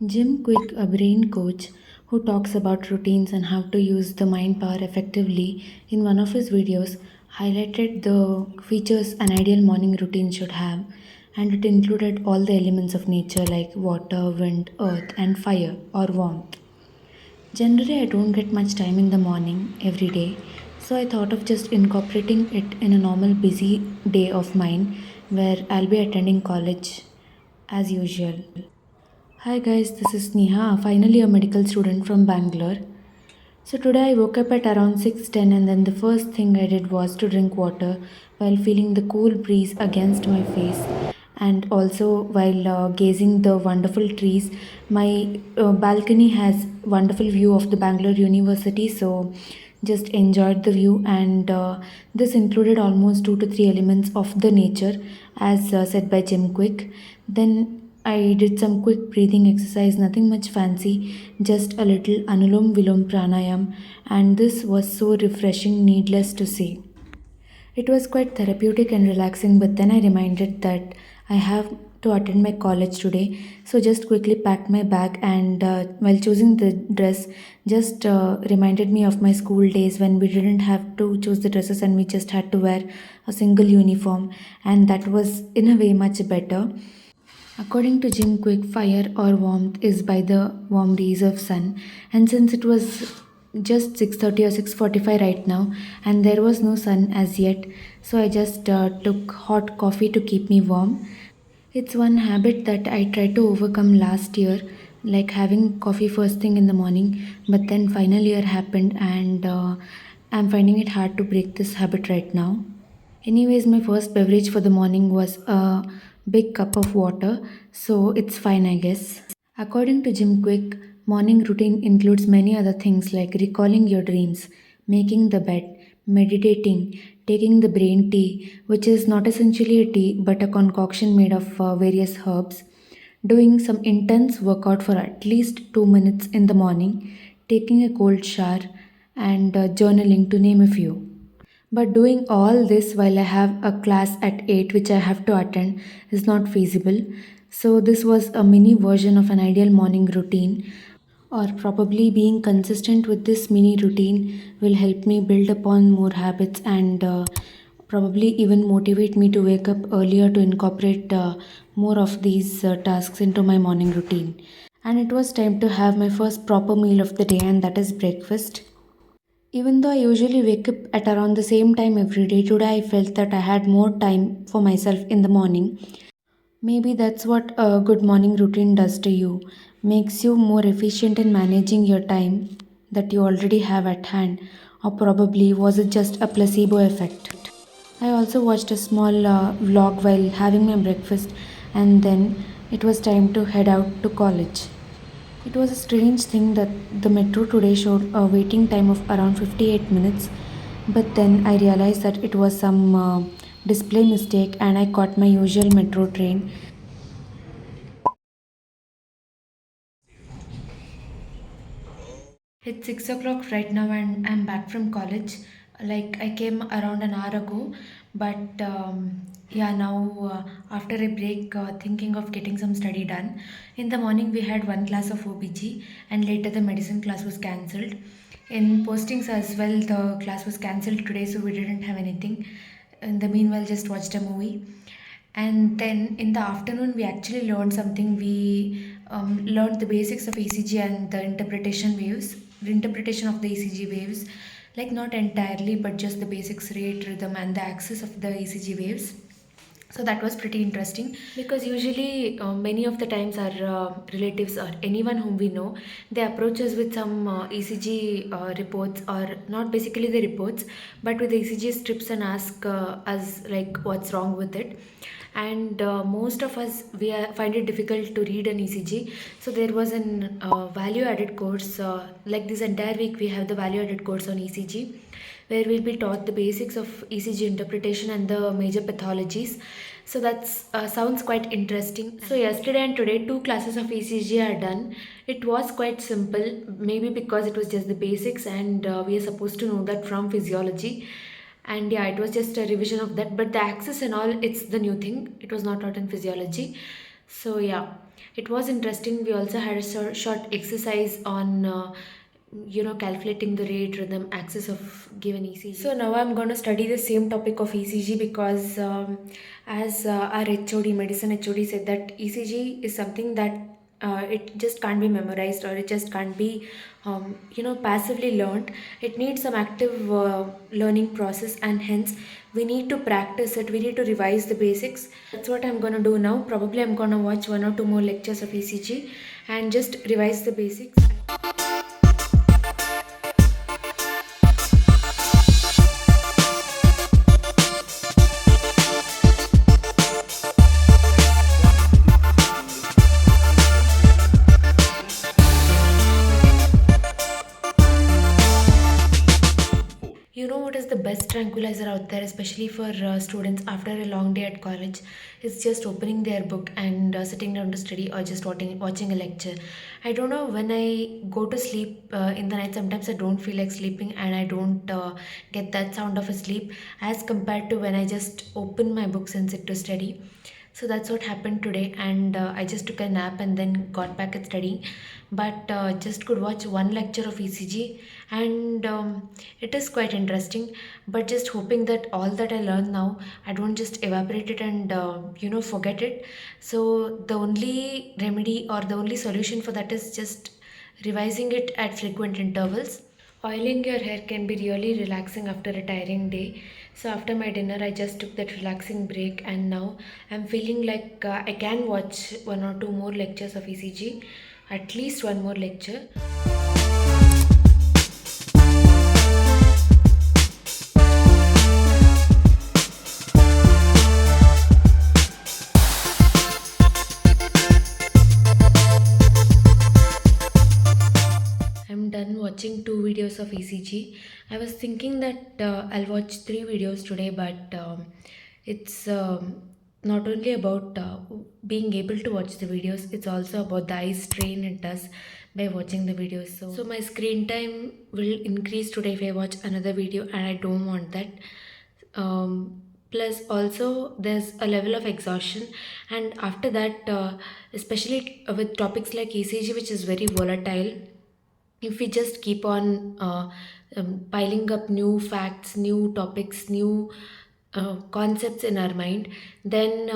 Jim Quick, a brain coach who talks about routines and how to use the mind power effectively, in one of his videos, highlighted the features an ideal morning routine should have, and it included all the elements of nature like water, wind, earth, and fire or warmth. Generally, I don't get much time in the morning every day, so I thought of just incorporating it in a normal busy day of mine where I'll be attending college as usual. Hi guys, this is Sneha, finally a medical student from Bangalore. So today I woke up at around 6:10 and then the first thing I did was to drink water while feeling the cool breeze against my face and also while gazing the wonderful trees. My balcony has wonderful view of the Bangalore University, so just enjoyed the view, and this included almost 2 to 3 elements of the nature as said by Jim Quick. Then I did some quick breathing exercise, nothing much fancy, just a little Anulom Vilom Pranayam, and this was so refreshing, needless to say. It was quite therapeutic and relaxing, but then I reminded that I have to attend my college today, so just quickly packed my bag and while choosing the dress, just reminded me of my school days when we didn't have to choose the dresses and we just had to wear a single uniform, and that was in a way much better. According to Jim Quick, fire or warmth is by the warm rays of sun, and since it was just 6:30 or 6:45 right now, and there was no sun as yet, so I just took hot coffee to keep me warm. It's one habit that I tried to overcome last year, like having coffee first thing in the morning, but then final year happened, and I'm finding it hard to break this habit right now. Anyways, my first beverage for the morning was a big cup of water, so it's fine, I guess. According to Jim Quick, morning routine includes many other things like recalling your dreams, making the bed, meditating, taking the brain tea, which is not essentially a tea but a concoction made of various herbs, doing some intense workout for at least 2 minutes in the morning, taking a cold shower, and journaling, to name a few. But doing all this while I have a class at 8 which I have to attend is not feasible. So, this was a mini version of an ideal morning routine, or probably being consistent with this mini routine will help me build upon more habits and probably even motivate me to wake up earlier to incorporate more of these tasks into my morning routine. And it was time to have my first proper meal of the day, and that is breakfast. Even though I usually wake up at around the same time every day, today I felt that I had more time for myself in the morning. Maybe that's what a good morning routine does to you. Makes you more efficient in managing your time that you already have at hand. Or probably was it just a placebo effect? I also watched a small vlog while having my breakfast, and then it was time to head out to college. It was a strange thing that the metro today showed a waiting time of around 58 minutes, but then I realized that it was some display mistake and I caught my usual metro train. It's 6 o'clock right now and I'm back from college. Like I came around an hour ago, but yeah, now after a break, thinking of getting some study done. In the morning, we had one class of OBG, and later the medicine class was cancelled. In postings as well, the class was cancelled today, so we didn't have anything. In the meanwhile, just watched a movie. And then in the afternoon, we actually learned something. We learned the basics of ECG and the interpretation of the ECG waves, like not entirely, but just the basics, rate, rhythm, and the axis of the ECG waves. So that was pretty interesting because usually many of the times our relatives or anyone whom we know, they approach us with some ECG reports, or not basically the reports but with the ECG strips, and ask us like what's wrong with it. And most of us, find it difficult to read an ECG. So there was an value added course, like this entire week we have the value added course on ECG, where we'll be taught the basics of ECG interpretation and the major pathologies. So that's sounds quite interesting. So yesterday and today, two classes of ECG are done. It was quite simple, maybe because it was just the basics, and we are supposed to know that from physiology. And yeah, it was just a revision of that. But the axis and all, it's the new thing. It was not taught in physiology. So yeah. it was interesting. We also had a short exercise on calculating the rate, rhythm, axis of given ECG. So now I'm going to study the same topic of ECG because as our HOD, medicine HOD said that ECG is something that it just can't be memorized, or it just can't be passively learned. It needs some active learning process, and hence we need to practice it. We need to revise the basics. That's what I'm going to do now. Probably I'm going to watch one or two more lectures of ECG and just revise the basics. You know what is the best tranquilizer out there, especially for students after a long day at college? It's just opening their book and sitting down to study, or just watching a lecture. I don't know, when I go to sleep in the night, sometimes I don't feel like sleeping, and I don't get that sound of a sleep as compared to when I just open my books and sit to study. So that's what happened today, and I just took a nap and then got back at studying. But just could watch one lecture of ECG, and it is quite interesting. But just hoping that all that I learn now, I don't just evaporate it and forget it. So the only remedy or the only solution for that is just revising it at frequent intervals. Oiling your hair can be really relaxing after a tiring day. So after my dinner, I just took that relaxing break, and now I'm feeling like I can watch one or two more lectures of ECG, at least one more lecture. I'm done watching two videos of ECG. I was thinking that I'll watch three videos today, but it's not only about being able to watch the videos, it's also about the eye strain it does by watching the videos. So my screen time will increase today if I watch another video, and I don't want that. Plus, also, there's a level of exhaustion, and after that, especially with topics like ECG, which is very volatile, if we just keep on piling up new facts, new topics, new concepts in our mind, then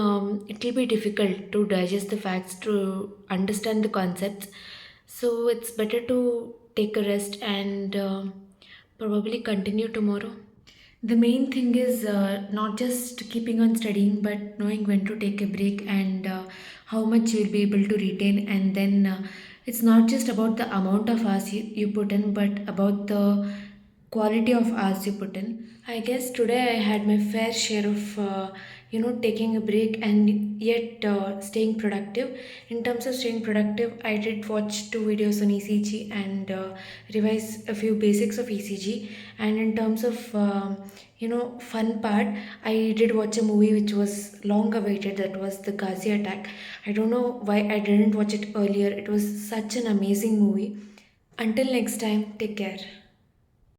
it will be difficult to digest the facts, to understand the concepts. So it's better to take a rest and probably continue tomorrow. The main thing is not just keeping on studying, but knowing when to take a break, and how much you'll be able to retain. And then it's not just about the amount of hours you put in, but about the quality of hours you put in. I guess today I had my fair share of taking a break and yet staying productive. In terms of staying productive, I did watch two videos on ECG and revise a few basics of ECG. And in terms of fun part, I did watch a movie which was long awaited. That was the Ghazi attack. I don't know why I didn't watch it earlier. It was such an amazing movie. Until next time, take care.